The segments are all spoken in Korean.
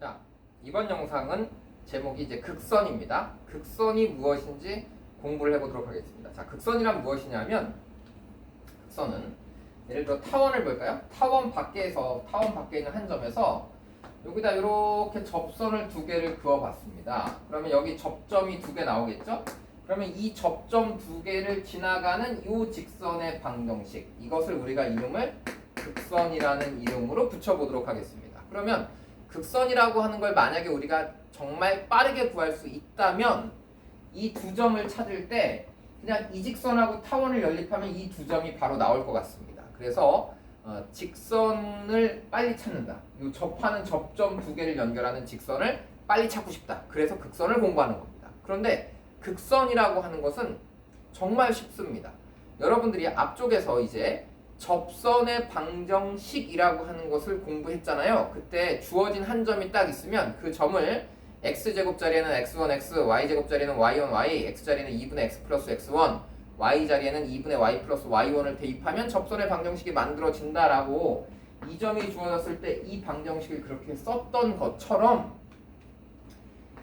자, 이번 영상은 제목이 이제 극선입니다. 극선이 무엇인지 공부를 해보도록 하겠습니다. 자, 극선이란 무엇이냐면 극선은 예를 들어 타원을 볼까요? 타원 밖에 있는 한 점에서 여기다 이렇게 접선을 두 개를 그어봤습니다. 그러면 여기 접점이 두 개 나오겠죠? 그러면 이 접점 두 개를 지나가는 이 직선의 방정식, 이것을 우리가 이름을 극선이라는 이름으로 붙여보도록 하겠습니다. 그러면 극선이라고 하는 걸 만약에 우리가 정말 빠르게 구할 수 있다면 이 두 점을 찾을 때 그냥 이 직선하고 타원을 연립하면 이 두 점이 바로 나올 것 같습니다. 그래서 직선을 빨리 찾는다. 이 접하는 접점 두 개를 연결하는 직선을 빨리 찾고 싶다. 그래서 극선을 공부하는 겁니다. 그런데 극선이라고 하는 것은 정말 쉽습니다. 여러분들이 앞쪽에서 이제 접선의 방정식이라고 하는 것을 공부했잖아요. 그때 주어진 한 점이 딱 있으면 그 점을 x제곱 자리에는 x1, x, y제곱 자리에는 y1, y, x 자리에는 2분의 x 플러스 x1, y 자리에는 2분의 y 플러스 y1을 대입하면 접선의 방정식이 만들어진다라고 이 점이 주어졌을 때 이 방정식을 그렇게 썼던 것처럼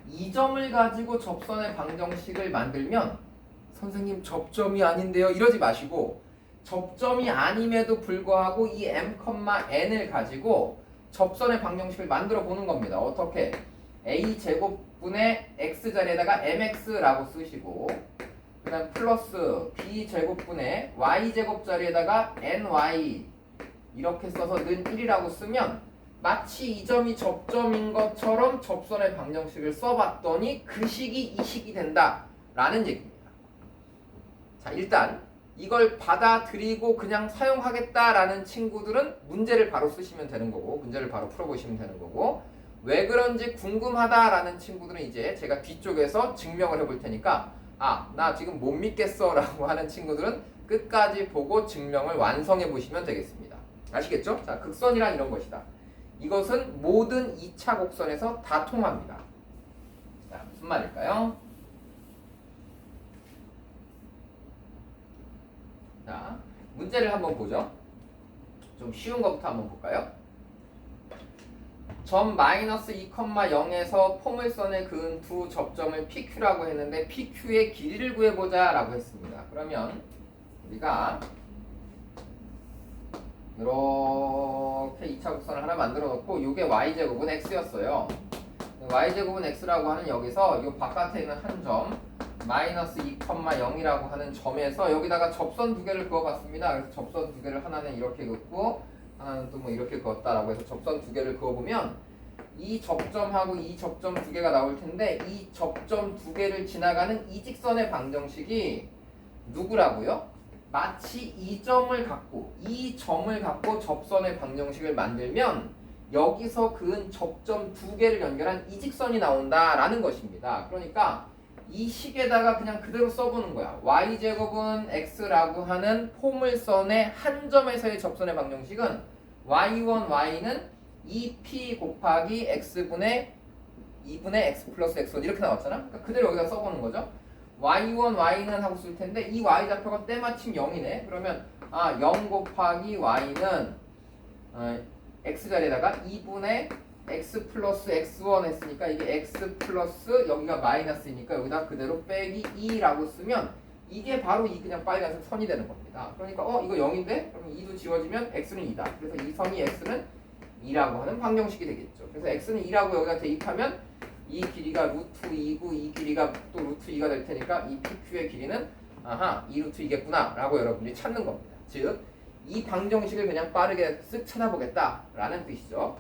이 점을 가지고 접선의 방정식을 만들면 선생님 접점이 아닌데요? 이러지 마시고 접점이 아님에도 불구하고 이 m,n을 가지고 접선의 방정식을 만들어 보는 겁니다. 어떻게? a제곱분의 x 자리에다가 mx라고 쓰시고 그 다음 플러스 b제곱분의 y제곱 자리에다가 ny 이렇게 써서 는 1이라고 쓰면 마치 이 점이 접점인 것처럼 접선의 방정식을 써봤더니 그 식이 이 식이 된다라는 얘기입니다. 자, 일단 이걸 받아들이고 그냥 사용하겠다라는 친구들은 문제를 바로 쓰시면 되는 거고 문제를 바로 풀어보시면 되는 거고 왜 그런지 궁금하다라는 친구들은 이제 제가 뒤쪽에서 증명을 해볼 테니까 나 지금 못 믿겠어 라고 하는 친구들은 끝까지 보고 증명을 완성해 보시면 되겠습니다. 아시겠죠? 자, 극선이란 이런 것이다. 이것은 모든 2차 곡선에서 다 통합니다. 자, 무슨 말일까요? 자, 문제를 한번 보죠. 좀 쉬운 것부터 한번 볼까요? 점 마이너스 2,0에서 포물선에 그은 두 접점을 PQ라고 했는데 PQ의 길이를 구해보자 라고 했습니다. 그러면 우리가 이렇게 2차 곡선을 하나 만들어 놓고 이게 y제곱은 x였어요. y제곱은 x라고 하는 여기서 이 바깥에 있는 한 점 마이너스 2,0이라고 하는 점에서 여기다가 접선 두 개를 그어봤습니다. 그래서 접선 두 개를 하나는 이렇게 긋고 하나는 또 뭐 이렇게 그었다라고 해서 접선 두 개를 그어보면 이 접점하고 이 접점 두 개가 나올 텐데 이 접점 두 개를 지나가는 이 직선의 방정식이 누구라고요? 마치 이 점을 갖고 접선의 방정식을 만들면 여기서 그은 접점 두 개를 연결한 이 직선이 나온다라는 것입니다. 그러니까 이 식에다가 그냥 그대로 써보는 거야. y제곱은 x라고 하는 포물선의 한 점에서의 접선의 방정식은 y1, y는 2p 곱하기 x분의 2분의 x 플러스 x1 이렇게 나왔잖아. 그러니까 그대로 여기다 써보는 거죠. y1, y는 하고 쓸 텐데 이 y좌표가 때마침 0이네. 그러면 0 곱하기 y는 x 자리에다가 2분의 x 플러스 x1 했으니까 이게 x 플러스 여기가 마이너스이니까 여기다 그대로 빼기 2라고 쓰면 이게 바로 이 그냥 빨간색 선이 되는 겁니다. 그러니까 이거 0인데 그러면 2도 지워지면 x는 2다. 그래서 이 선이 x는 2라고 하는 방정식이 되겠죠. 그래서 x는 2라고 여기다 대입하면 이 길이가 루트 2고 이 길이가 또 루트 2가 될 테니까 이 PQ의 길이는 2 루트 2겠구나 라고 여러분들이 찾는 겁니다. 즉 이 방정식을 그냥 빠르게 쓱 찾아보겠다 라는 뜻이죠.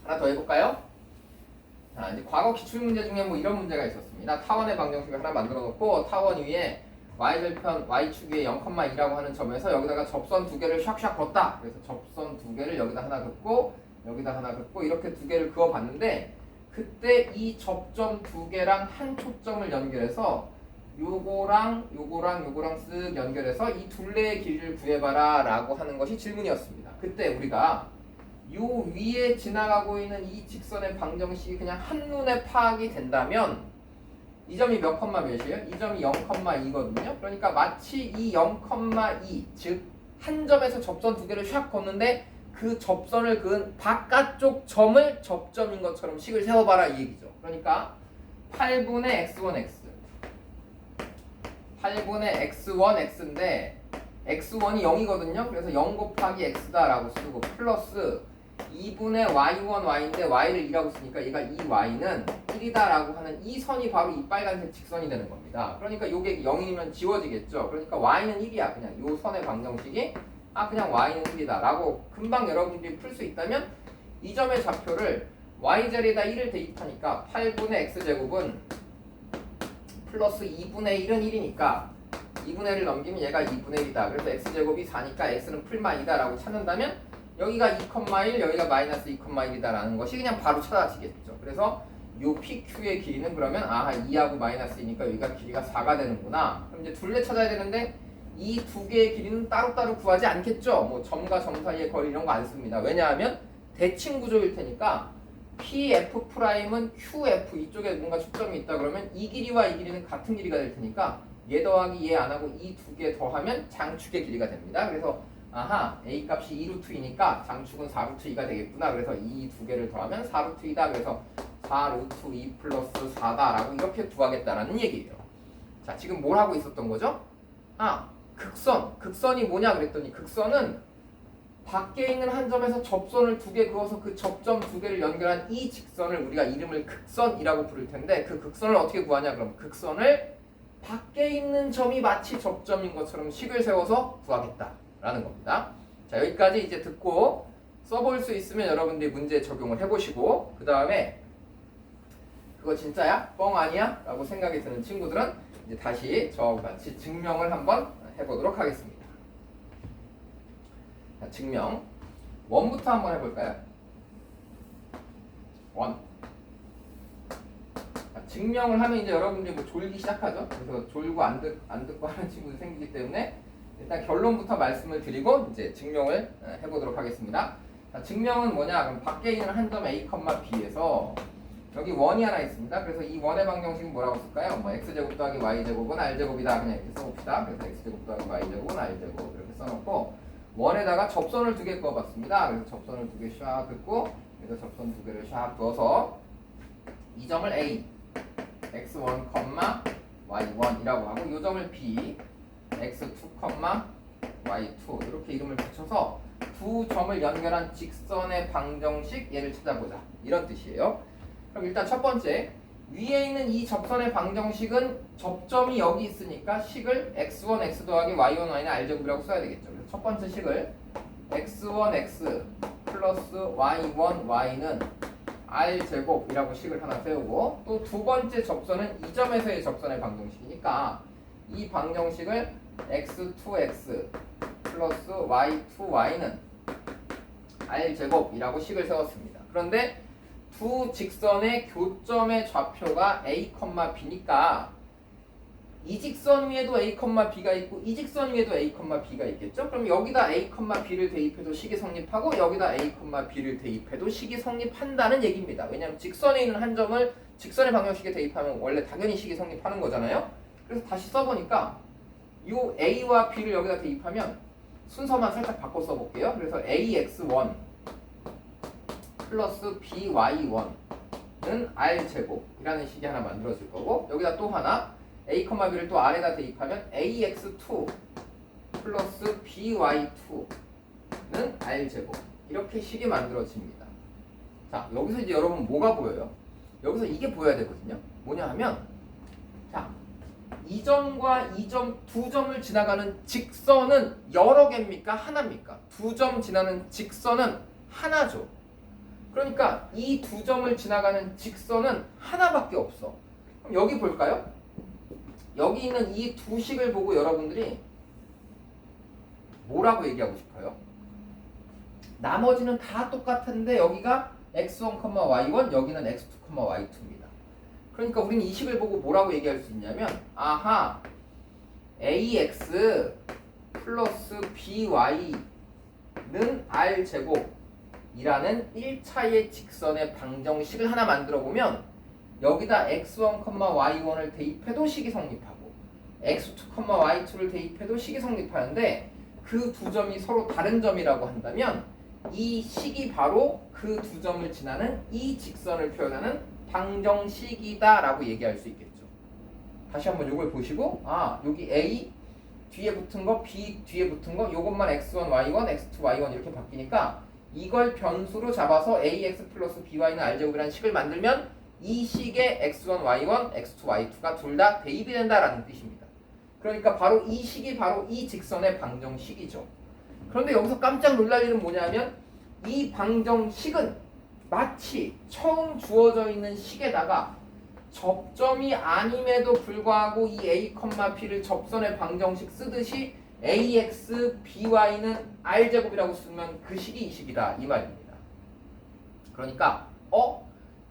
하나 더 해볼까요? 자, 이제 과거 기출문제 중에 뭐 이런 문제가 있었습니다. 타원의 방정식을 하나 만들어 놓고 타원 위에 y절편 y축 위에 0,2라고 하는 점에서 여기다가 접선 두 개를 샥샥 걷다. 그래서 접선 두 개를 여기다 하나 긋고 여기다 하나 긋고 이렇게 두 개를 그어 봤는데 그때 이 접점 두 개랑 한 초점을 연결해서 요거랑 쓱 연결해서 이 둘레의 길이를 구해봐라 라고 하는 것이 질문이었습니다. 그때 우리가 요 위에 지나가고 있는 이 직선의 방정식이 그냥 한눈에 파악이 된다면 이 점이 몇 컴마 몇이에요? 이 점이 0,2거든요. 그러니까 마치 이 0,2 즉 한 점에서 접선 두 개를 샥 걷는데 그 접선을 그은 바깥쪽 점을 접점인 것처럼 식을 세워봐라 이 얘기죠. 그러니까 8분의 x1x 8분의 x1x인데 x1이 0이거든요. 그래서 0 곱하기 x다라고 쓰고 플러스 2분의 y1y인데 y를 2라고 쓰니까 얘가 이 y는 1이다라고 하는 이 선이 바로 이 빨간색 직선이 되는 겁니다. 그러니까 이게 0이면 지워지겠죠. 그러니까 y는 1이야. 그냥 이 선의 방정식이 그냥 y는 1이다 라고 금방 여러분들이 풀 수 있다면 이 점의 좌표를 y자리에다 1을 대입하니까 8분의 x제곱은 플러스 2분의 1은 1이니까 2분의 1을 넘기면 얘가 2분의 1이다. 그래서 x제곱이 4니까 x는 풀마 2다 라고 찾는다면 여기가 2,1 여기가 마이너스 2,1이다 라는 것이 그냥 바로 찾아지겠죠. 그래서 요 PQ의 길이는 그러면 2하고 마이너스 2니까 여기가 길이가 4가 되는구나. 그럼 이제 둘레 찾아야 되는데 이 두 개의 길이는 따로따로 구하지 않겠죠. 뭐 점과 점 사이의 거리 이런 거 안 씁니다. 왜냐하면 대칭 구조일 테니까 PF'은 QF 이쪽에 뭔가 축점이 있다 그러면 이 길이와 이 길이는 같은 길이가 될 테니까 얘 더하기 얘 안 하고 이 두 개 더하면 장축의 길이가 됩니다. 그래서 A 값이 2루트이니까 장축은 4루트2가 되겠구나. 그래서 이 두 개를 더하면 4루트2다. 그래서 4루트2 플러스 4다라고 이렇게 구하겠다라는 얘기예요. 자, 지금 뭘 하고 있었던 거죠? 극선이 뭐냐 그랬더니 극선은 밖에 있는 한 점에서 접선을 두 개 그어서 그 접점 두 개를 연결한 이 직선을 우리가 이름을 극선이라고 부를 텐데 그 극선을 어떻게 구하냐 그럼 극선을 밖에 있는 점이 마치 접점인 것처럼 식을 세워서 구하겠다라는 겁니다. 자, 여기까지 이제 듣고 써볼 수 있으면 여러분들이 문제 적용을 해보시고 그 다음에 그거 진짜야? 뻥 아니야? 라고 생각이 드는 친구들은 이제 다시 저와 같이 증명을 한번 해보도록 하겠습니다. 자, 증명 원부터 한번 해볼까요? 원. 자, 증명을 하면 이제 여러분들이 뭐 졸기 시작하죠. 그래서 졸고 안 듣고 하는 친구들이 생기기 때문에 일단 결론부터 말씀을 드리고 이제 증명을 해보도록 하겠습니다. 자, 증명은 뭐냐? 그럼 밖에 있는 한 점 A, B에서 여기 원이 하나 있습니다. 그래서 이 원의 방정식은 뭐라고 쓸까요? 뭐 x제곱 더하기 y제곱은 r제곱이다. 그냥 이렇게 써봅시다. 그래서 x제곱 더하기 y제곱은 r제곱 이렇게 써놓고 원에다가 접선을 두 개 그어봤습니다. 그래서 접선을 두 개 샥 긋고 그래서 접선 두 개를 샥 그어서 이 점을 A x1, y1이라고 하고 이 점을 B x2, y2 이렇게 이름을 붙여서 두 점을 연결한 직선의 방정식 얘를 찾아보자. 이런 뜻이에요. 그럼 일단 첫 번째 위에 있는 이 접선의 방정식은 접점이 여기 있으니까 식을 x1, x 더하기 y1, y는 r제곱이라고 써야 되겠죠. 그래서 첫 번째 식을 x1, x 플러스 y1, y는 r제곱이라고 식을 하나 세우고 또 두 번째 접선은 이 점에서의 접선의 방정식이니까 이 방정식을 x2, x 플러스 y2, y는 r제곱이라고 식을 세웠습니다. 그런데 두 직선의 교점의 좌표가 A, B니까 이 직선 위에도 A, B가 있고 이 직선 위에도 A, B가 있겠죠? 그럼 여기다 A, B를 대입해도 식이 성립하고 여기다 A, B를 대입해도 식이 성립한다는 얘기입니다. 왜냐하면 직선에 있는 한 점을 직선의 방정식에 대입하면 원래 당연히 식이 성립하는 거잖아요. 그래서 다시 써보니까 이 A와 B를 여기다 대입하면 순서만 살짝 바꿔 써볼게요. 그래서 AX1 플러스 BY1은 R제곱이라는 식이 하나 만들어질 거고 여기다 또 하나 A, B를 또 R에다 대입하면 AX2 플러스 BY2는 R제곱 이렇게 식이 만들어집니다. 자, 여기서 이제 여러분 뭐가 보여요? 여기서 이게 보여야 되거든요. 뭐냐 하면 자, 이 점과 이 점 두 점을 지나가는 직선은 여러 개입니까? 하나입니까? 두 점 지나는 직선은 하나죠. 그러니까 이 두 점을 지나가는 직선은 하나밖에 없어. 그럼 여기 볼까요? 여기 있는 이 두 식을 보고 여러분들이 뭐라고 얘기하고 싶어요? 나머지는 다 똑같은데 여기가 x1, y1 여기는 x2, y2입니다. 그러니까 우리는 이 식을 보고 뭐라고 얘기할 수 있냐면 ax 플러스 by는 r제곱 이라는 1차의 직선의 방정식을 하나 만들어 보면 여기다 x1, y1을 대입해도 식이 성립하고 x2, y2를 대입해도 식이 성립하는데 그 두 점이 서로 다른 점이라고 한다면 이 식이 바로 그 두 점을 지나는 이 직선을 표현하는 방정식이다라고 얘기할 수 있겠죠. 다시 한번 이걸 보시고 여기 A 뒤에 붙은 거 B 뒤에 붙은 거 요것만 x1, y1, x2, y1 이렇게 바뀌니까 이걸 변수로 잡아서 ax 플러스 by는 r제곱이라는 식을 만들면 이 식의 x1, y1, x2, y2가 둘 다 대입이 된다라는 뜻입니다. 그러니까 바로 이 식이 바로 이 직선의 방정식이죠. 그런데 여기서 깜짝 놀랄 일은 뭐냐면 이 방정식은 마치 처음 주어져 있는 식에다가 접점이 아님에도 불구하고 이 a, p를 접선의 방정식 쓰듯이 ax, by는 r제곱이라고 쓰면 그 식이 이 식이다 이 말입니다. 그러니까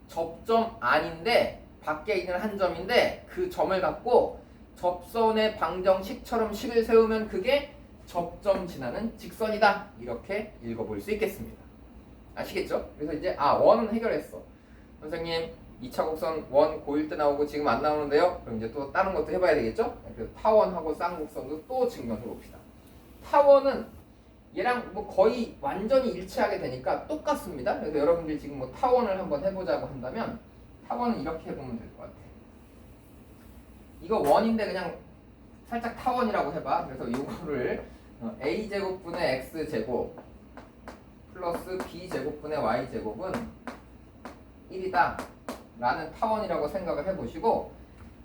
접점 아닌데 밖에 있는 한 점인데 그 점을 갖고 접선의 방정식처럼 식을 세우면 그게 접점 지나는 직선이다 이렇게 읽어볼 수 있겠습니다. 아시겠죠? 그래서 이제 원은 해결했어. 선생님 2차 곡선 원 고1 때 나오고 지금 안 나오는데요? 그럼 이제 또 다른 것도 해봐야 되겠죠? 그래서 타원하고 쌍곡선도 또 증명해 봅시다. 타원은 얘랑 뭐 거의 완전히 일치하게 되니까 똑같습니다. 그래서 여러분들이 지금 뭐 타원을 한번 해보자고 한다면 타원은 이렇게 해보면 될 것 같아. 이거 원인데 그냥 살짝 타원이라고 해봐. 그래서 이거를 a제곱분의 x제곱 플러스 b제곱분의 y제곱은 1이다 라는 타원이라고 생각을 해보시고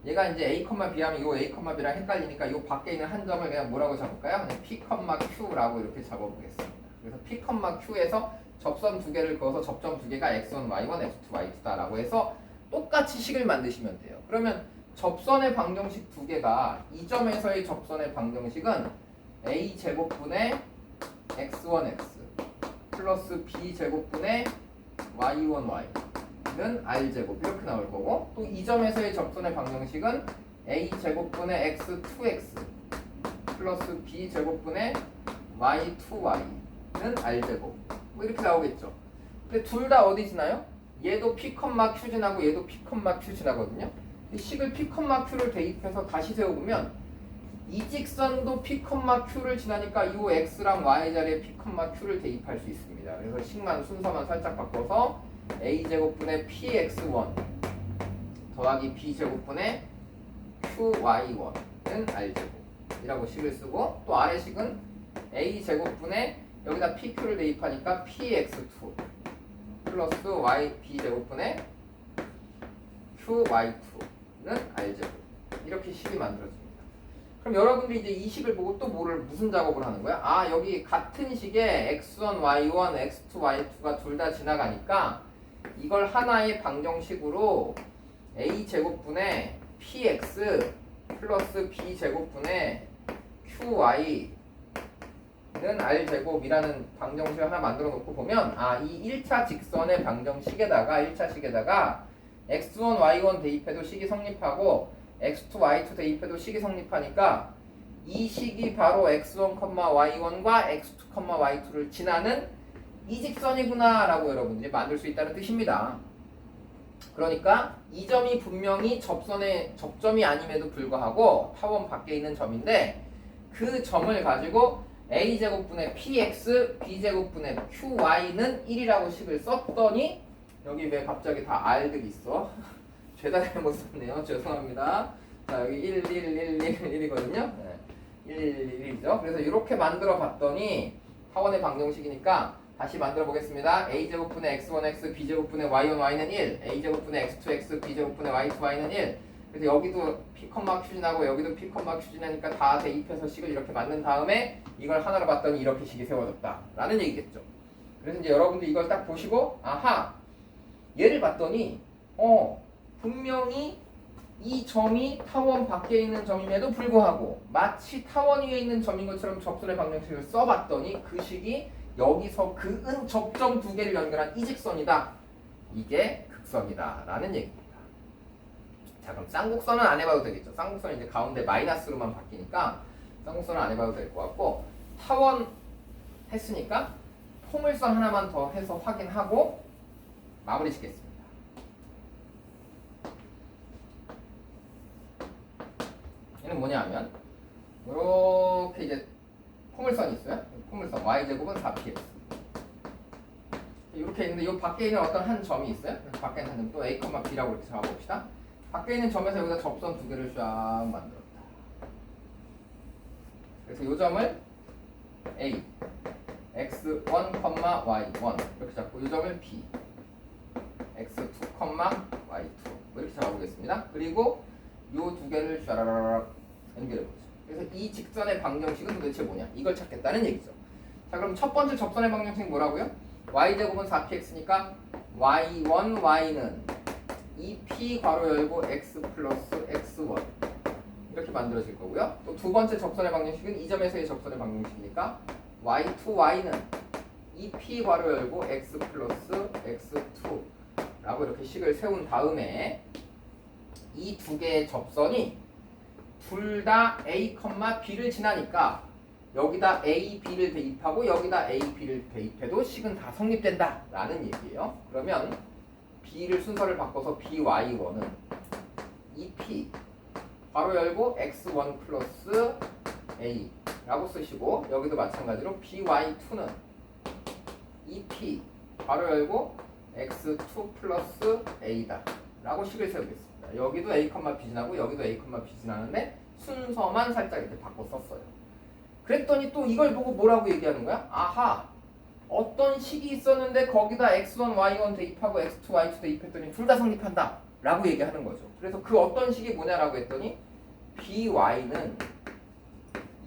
얘가 이제 a, b 하면 이 a, b랑 헷갈리니까 이 밖에 있는 한 점을 그냥 뭐라고 잡을까요? 그냥 p, q라고 이렇게 잡아보겠습니다. 그래서 p, q에서 접선 두 개를 그어서 접점 두 개가 x1, y1, x2, y2다 라고 해서 똑같이 식을 만드시면 돼요. 그러면 접선의 방정식 두 개가 이 점에서의 접선의 방정식은 a 제곱분의 x1x 플러스 b 제곱분의 y1y 는 r제곱 이렇게 나올 거고 또 이 점에서의 접선의 방정식은 a 제곱분의 x2x 플러스 b 제곱분의 y2y는 r제곱 뭐 이렇게 나오겠죠. 근데 둘 다 어디 지나요? 얘도 p, q 지나고 얘도 p, q 지나거든요. 이 식을 p, q를 대입해서 다시 세워보면 이 직선도 p, q를 지나니까 이 x랑 y 자리에 p, q를 대입할 수 있습니다. 그래서 식만 순서만 살짝 바꿔서 a제곱분의 px1 더하기 b제곱분의 qy1은 r제곱이라고 식을 쓰고 또 아래 식은 a제곱분의 여기다 pq를 대입하니까 px2 플러스 b제곱분의 qy2는 r제곱 이렇게 식이 만들어집니다. 그럼 여러분들이 이제 이 식을 보고 또 무슨 작업을 하는 거야? 여기 같은 식에 x1, y1, x2, y2가 둘 다 지나가니까 이걸 하나의 방정식으로 a제곱분의 px 플러스 b제곱분의 qy는 r제곱이라는 방정식을 하나 만들어 놓고 보면 이 1차 직선의 방정식에다가 1차 식에다가 x1, y1 대입해도 식이 성립하고 x2, y2 대입해도 식이 성립하니까 이 식이 바로 x1, y1과 x2, y2를 지나는 이 직선이구나 라고 여러분들이 만들 수 있다는 뜻입니다. 그러니까 이 점이 분명히 접점이 아님에도 불구하고 타원 밖에 있는 점인데 그 점을 가지고 a제곱분의 px, b제곱분의 qy는 1이라고 식을 썼더니 여기 왜 갑자기 다 r들이 있어? 죄다 잘못 썼네요. 죄송합니다. 자 여기 1, 1, 1, 1, 1이거든요. 1, 1, 1이죠. 그래서 이렇게 만들어 봤더니 타원의 방정식이니까 다시 만들어 보겠습니다. a제곱분의 x1x b제곱분의 y1y는 1 a제곱분의 x2x b제곱분의 y2y는 1 그래서 여기도 p, q 지나고 여기도 p, q 지나니까 다 대입해서 식을 이렇게 만든 다음에 이걸 하나로 봤더니 이렇게 식이 세워졌다 라는 얘기겠죠. 그래서 이제 여러분들 이걸 딱 보시고 얘를 봤더니 분명히 이 점이 타원 밖에 있는 점임에도 불구하고 마치 타원 위에 있는 점인 것처럼 접선의 방정식을 써봤더니 그 식이 여기서 그은 접점 두 개를 연결한 이 직선이다. 이게 극선이다 라는 얘기입니다. 자 그럼 쌍곡선은 안 해봐도 되겠죠. 쌍곡선은 이제 가운데 마이너스로만 바뀌니까 쌍곡선은 안 해봐도 될 것 같고 타원 했으니까 포물선 하나만 더 해서 확인하고 마무리 짓겠습니다. 얘는 뭐냐 하면 이렇게 이제 포물선이 있어요. 포물선 y제곱은 4px 이렇게 있는데 이 밖에 있는 어떤 한 점이 있어요. 그래서 밖에 있는 한 점 또 A, B라고 이렇게 잡아봅시다. 밖에 있는 점에서 여기다 접선 두 개를 쫙 만들었다. 그래서 이 점을 A, x1, y1 이렇게 잡고 이 점을 B, x2, y2 뭐 이렇게 잡아보겠습니다. 그리고 이 두 개를 샤라라락 연결해보죠. 그래서 이 직선의 방정식은 도대체 뭐냐? 이걸 찾겠다는 얘기죠. 자, 그럼 첫 번째 접선의 방정식이 뭐라고요? y제곱은 4px니까 y1, y는 2p 괄호 열고 x 플러스 x1 이렇게 만들어질 거고요. 또 두 번째 접선의 방정식은 이 점에서의 접선의 방정식이니까 y2, y는 2p 괄호 열고 x 플러스 x2 라고 이렇게 식을 세운 다음에 이 두 개의 접선이 둘 다 a, b를 지나니까 여기다 a, b를 대입하고 여기다 a, b를 대입해도 식은 다 성립된다 라는 얘기예요. 그러면 b를 순서를 바꿔서 by1은 2p 괄호 열고 x1 플러스 a 라고 쓰시고 여기도 마찬가지로 by2는 2p 괄호 열고 x2 플러스 a다 라고 식을 세우겠습니다. 여기도 a, b 지나고 여기도 a, b 지나는데 순서만 살짝 이렇게 바꿔 썼어요. 그랬더니 또 이걸 보고 뭐라고 얘기하는 거야? 아하, 어떤 식이 있었는데 거기다 x1, y1 대입하고 x2, y2 대입했더니 둘 다 성립한다 라고 얘기하는 거죠. 그래서 그 어떤 식이 뭐냐라고 했더니 by는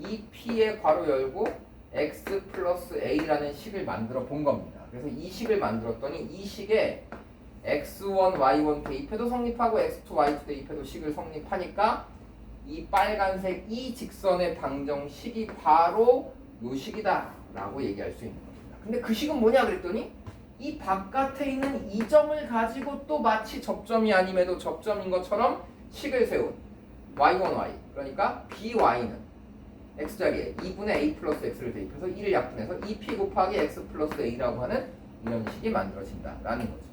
2p의 괄호 열고 x 플러스 a라는 식을 만들어 본 겁니다. 그래서 이 식을 만들었더니 이 식에 x1, y1 대입해도 성립하고 x2, y2 대입해도 식을 성립하니까 이 빨간색 이 직선의 방정식이 바로 요 식이다 라고 얘기할 수 있는 겁니다. 근데 그 식은 뭐냐 그랬더니 이 바깥에 있는 이 점을 가지고 또 마치 접점이 아님에도 접점인 것처럼 식을 세운 y1y 그러니까 by는 x자리에 2분의 a 플러스 x를 대입해서 1을 약분해서 2p 곱하기 x 플러스 a라고 하는 이런 식이 만들어진다라는 거죠.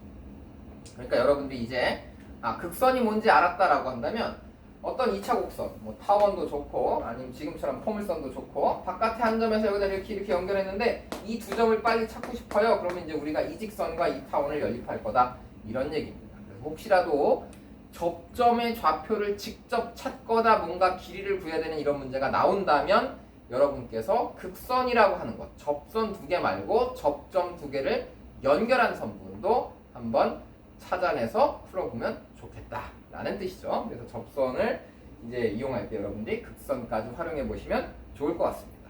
그러니까 여러분들이 이제 극선이 뭔지 알았다라고 한다면 어떤 2차 곡선, 뭐 타원도 좋고 아니면 지금처럼 포물선도 좋고 바깥에 한 점에서 여기다 이렇게 연결했는데 이 두 점을 빨리 찾고 싶어요. 그러면 이제 우리가 이 직선과 이 타원을 연립할 거다 이런 얘기입니다. 그래서 혹시라도 접점의 좌표를 직접 찾거나 뭔가 길이를 구해야 되는 이런 문제가 나온다면 여러분께서 극선이라고 하는 것, 접선 두 개 말고 접점 두 개를 연결한 선분도 한번 찾아내서 풀어보면 좋겠다라는 뜻이죠. 그래서 접선을 이제 이용할 때 여러분들이 극선까지 활용해 보시면 좋을 것 같습니다.